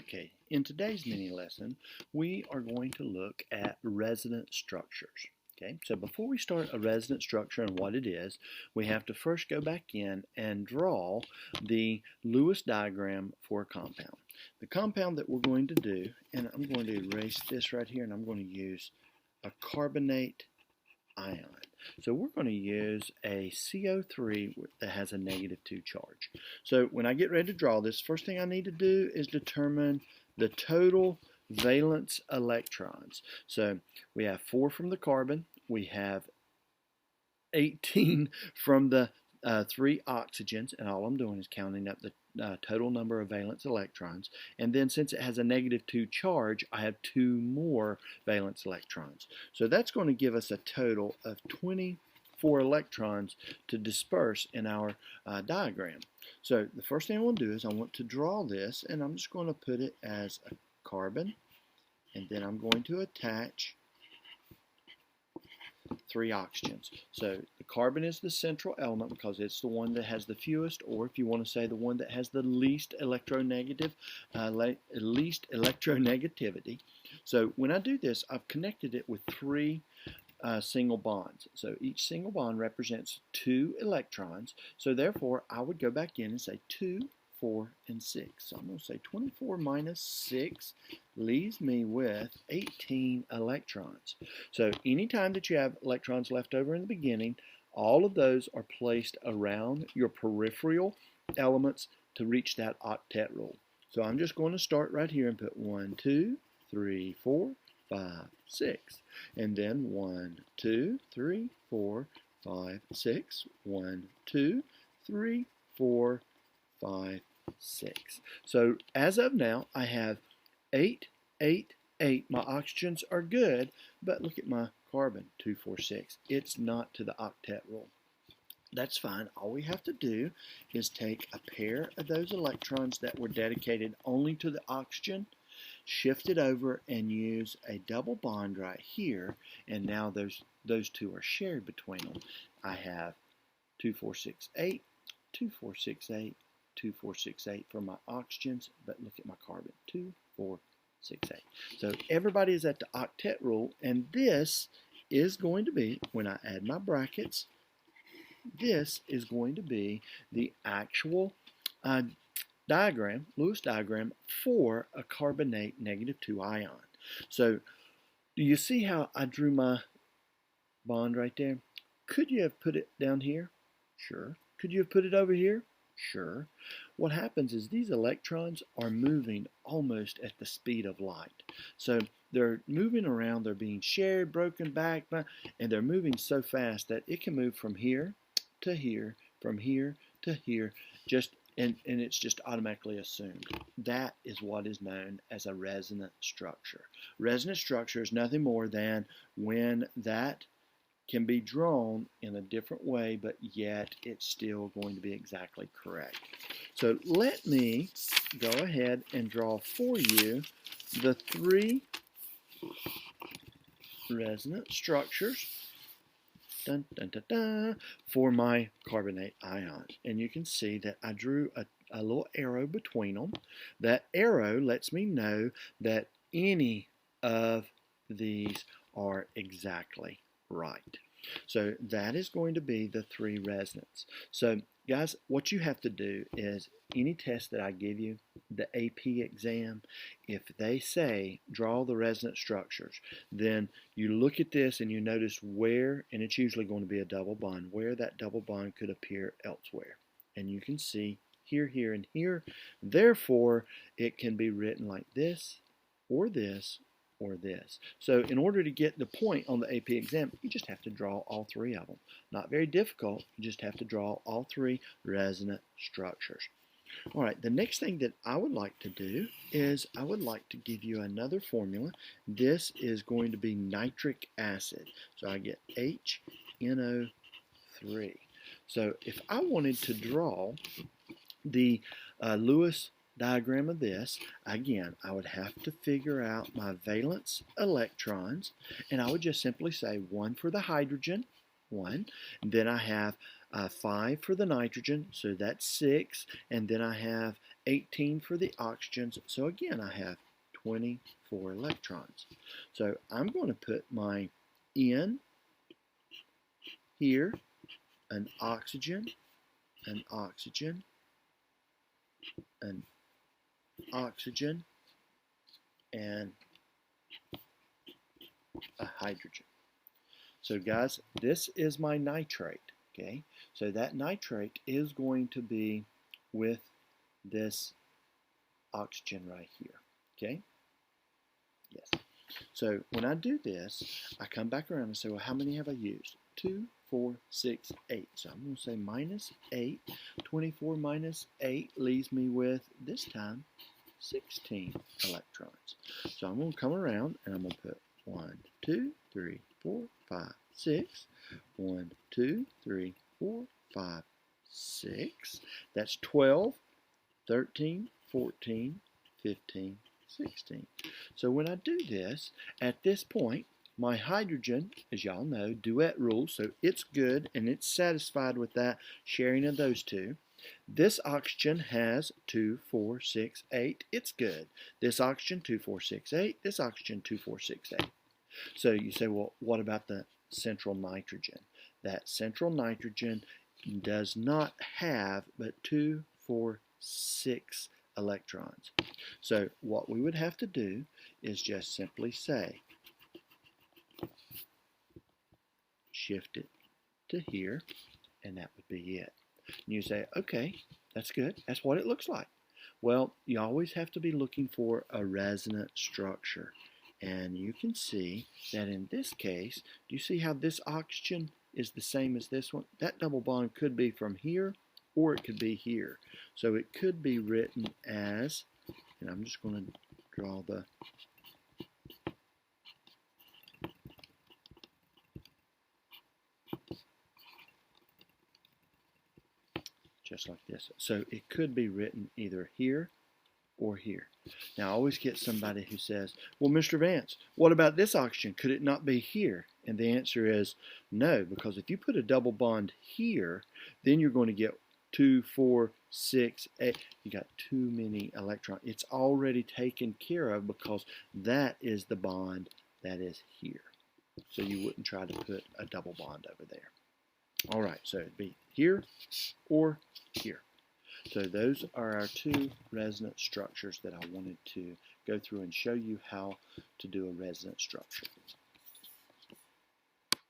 Okay, in today's mini lesson, we are going to look at resonance structures. Okay, so before we start a resonance structure and what it is, we have to first go back in and draw the Lewis diagram for a compound. The compound that we're going to do, and I'm going to erase this right here, and I'm going to use a carbonate ion. So we're going to use a CO3 that has a -2 charge. So when I get ready to draw this, first thing I need to do is determine the total valence electrons. So we have 4 from the carbon, we have 18 from the 3 oxygens, and all I'm doing is counting up the total number of valence electrons. And then since it has a -2 charge, I have 2 more valence electrons. So that's going to give us a total of 24 electrons to disperse in our diagram. So the first thing I want to do is I want to draw this, and I'm just going to put it as a carbon, and then I'm going to attach 3 oxygens. So the carbon is the central element because it's the one that has the fewest, or if you want to say the one that has the least electronegativity. So when I do this, I've connected it with 3 single bonds. So each single bond represents 2 electrons. So therefore, I would go back in and say 2, 4, and 6. So I'm going to say 24 minus 6 leaves me with 18 electrons. So anytime that you have electrons left over in the beginning, all of those are placed around your peripheral elements to reach that octet rule. So I'm just going to start right here and put 1, 2, 3, 4, 5, 6. And then 1, 2, 3, 4, 5, 6. 1, 2, 3, 4, 5, 6. So as of now, I have 8, 8, 8. My oxygens are good, but look at my carbon, 2, 4, 6. It's not to the octet rule. That's fine. All we have to do is take a pair of those electrons that were dedicated only to the oxygen, shift it over, and use a double bond right here, and now those 2 are shared between them. I have 2, 4, 6, 8, 2, 4, 6, 8, 2, 4, 6, 8 for my oxygens, but look at my carbon, 2, 4, 6, 8. So everybody is at the octet rule, and this is going to be, when I add my brackets, this is going to be the actual diagram, Lewis diagram, for a carbonate -2 ion. So do you see how I drew my bond right there? Could you have put it down here? Sure. Could you have put it over here? Sure. What happens is these electrons are moving almost at the speed of light. So they're moving around, they're being shared, broken back, and they're moving so fast that it can move from here to here, from here to here, and it's just automatically assumed. That is what is known as a resonant structure. Resonant structure is nothing more than when that can be drawn in a different way, but yet it's still going to be exactly correct. So let me go ahead and draw for you the 3 resonant structures for my carbonate ion. And you can see that I drew a little arrow between them. That arrow lets me know that any of these are exactly right. So that is going to be the 3 resonance. So guys, what you have to do is any test that I give you, the AP exam, if they say draw the resonance structures, then you look at this and you notice where, and it's usually going to be a double bond, where that double bond could appear elsewhere. And you can see here, here, and here. Therefore, it can be written like this, or this, or this. So in order to get the point on the AP exam, you just have to draw all 3 of them. Not very difficult. You just have to draw all 3 resonant structures. All right, the next thing that I would like to do is I would like to give you another formula. This is going to be nitric acid. So I get HNO3. So if I wanted to draw the Lewis diagram of this, again, I would have to figure out my valence electrons, and I would just simply say 1 for the hydrogen, 1, and then I have 5 for the nitrogen, so that's 6, and then I have 18 for the oxygens, so again I have 24 electrons. So I'm going to put my N here, an oxygen, an oxygen, an oxygen, and a hydrogen. So guys, this is my nitrate, okay? So that nitrate is going to be with this oxygen right here, okay? Yes. So when I do this, I come back around and say, well, how many have I used? 2, 4, 6, 8. So I'm going to say minus 8. 24 minus 8 leaves me with, this time, 16 electrons. So I'm going to come around and I'm going to put 1, 2, 3, 4, 5, 6. 1, 2, 3, 4, 5, 6. That's 12, 13, 14, 15, 16. So when I do this, at this point, my hydrogen, as y'all know, duet rule, so it's good and it's satisfied with that sharing of those two. This oxygen has 2, 4, 6, 8. It's good. This oxygen, 2, 4, 6, 8. This oxygen, 2, 4, 6, 8. So you say, well, what about the central nitrogen? That central nitrogen does not have but 2, 4, 6 electrons. So what we would have to do is just simply say, shift it to here, and that would be it. And you say, okay, that's good. That's what it looks like. Well, you always have to be looking for a resonant structure. And you can see that in this case, do you see how this oxygen is the same as this one? That double bond could be from here or it could be here. So it could be written as, and I'm just going to draw the just like this. So it could be written either here or here. Now I always get somebody who says, well, Mr. Vance, what about this oxygen? Could it not be here? And the answer is no, because if you put a double bond here, then you're going to get 2, 4, 6, 8. You got too many electrons. It's already taken care of because that is the bond that is here. So you wouldn't try to put a double bond over there. All right, so it'd be here or here. So those are our two resonance structures that I wanted to go through and show you how to do a resonance structure.